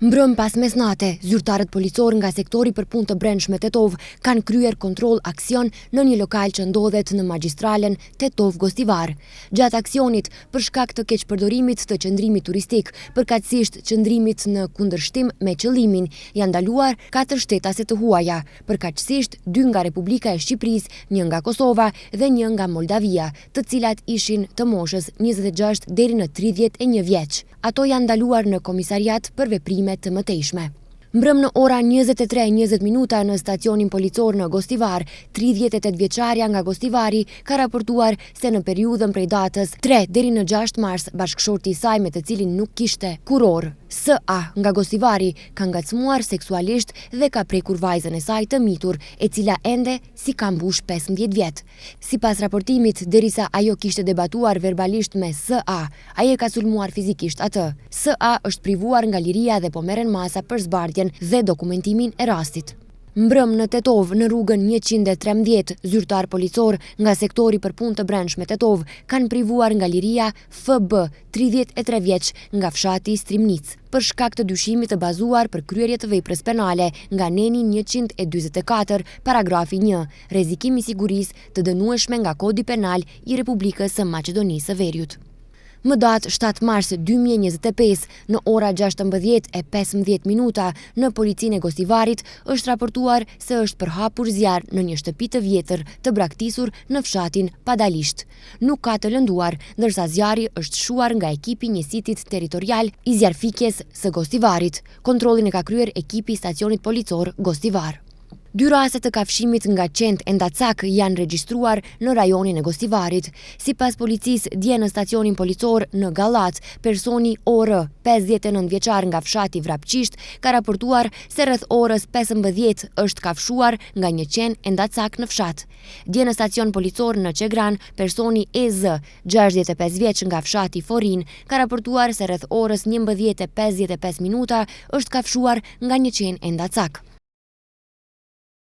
Mbrëm pas mesnate, zyrtarët policor nga sektori për punë të brendshme Tetov kanë kryer kontroll aksion në një lokal që ndodhet në magjistralen Tetov-Gostivar. Gjatë aksionit, për shkak të keqpërdorimit të qëndrimit turistik, përkatësisht qëndrimit në kundërshtim me qëllimin, janë ndaluar 4 shtetase të huaja, përkatësisht 2 nga Republika e Shqipërisë, 1 nga Kosova dhe 1 nga Moldavia, të cilat ishin të moshës 26 deri në 31 vjeç. Ato janë ndaluar në komisariat për veprime të mëtejshme. Mbrëm në ora 23:20 në stacionin policor në Gostivar, 38 vjeçarja nga Gostivari ka raportuar se në periudhën prej datës 3 deri në 6 mars bashkëshorti i saj me të cilin nuk kishte kuror, S.A. nga Gostivari, ka ngacmuar seksualisht dhe ka prekur vajzën e saj të mitur, e cila ende si ka mbush 15 vjet. Sipas raportimit, derisa ajo kishte debatuar verbalisht me S.A., ai e ka sulmuar fizikisht atë. S.A. është privuar nga liria dhe po merren masa për zbardhje dhe dokumentimin e rastit. Mbrëm në Tetov, në rrugën 113, zyrtar policor nga sektori për punë të brendshme Tetov kanë privuar nga liria F.B., 33 vjeç, nga fshati Strimnic, për shkak të dyshimit të bazuar për kryerje të veprës penale nga neni 144, paragrafi 1, rrezikim i sigurisë të dënueshme nga Kodi Penal i Republikës së Maqedonisë së Veriut. Më datë 7 mars 2025, në ora 16:15 në policinë e Gostivarit është raportuar se është përhapur zjarr në një shtëpi të vjetër të braktisur në fshatin Padalisht. Nuk ka të lënduar, ndërsa zjarri është shuar nga ekipi i njësitit territorial i zjarrfikjes së Gostivarit. Kontrollin e ka kryer ekipi i stacionit policor Gostivar. 2 raste të kafshimit nga qend e Ndacak janë regjistruar në rajonin e Gostivarit. Sipas policisë, dje në stacionin policor në Gallac, personi OR, 59 vjeçar nga fshati Vrapqisht, ka raportuar se rreth orës 15 është kafshuar nga një qen e Ndacak në fshat. Dje në stacion policor në Qegran, personi EZ, 65 vjeç nga fshati Forin, ka raportuar se rreth orës 11:55 është kafshuar nga një qen e Ndacak.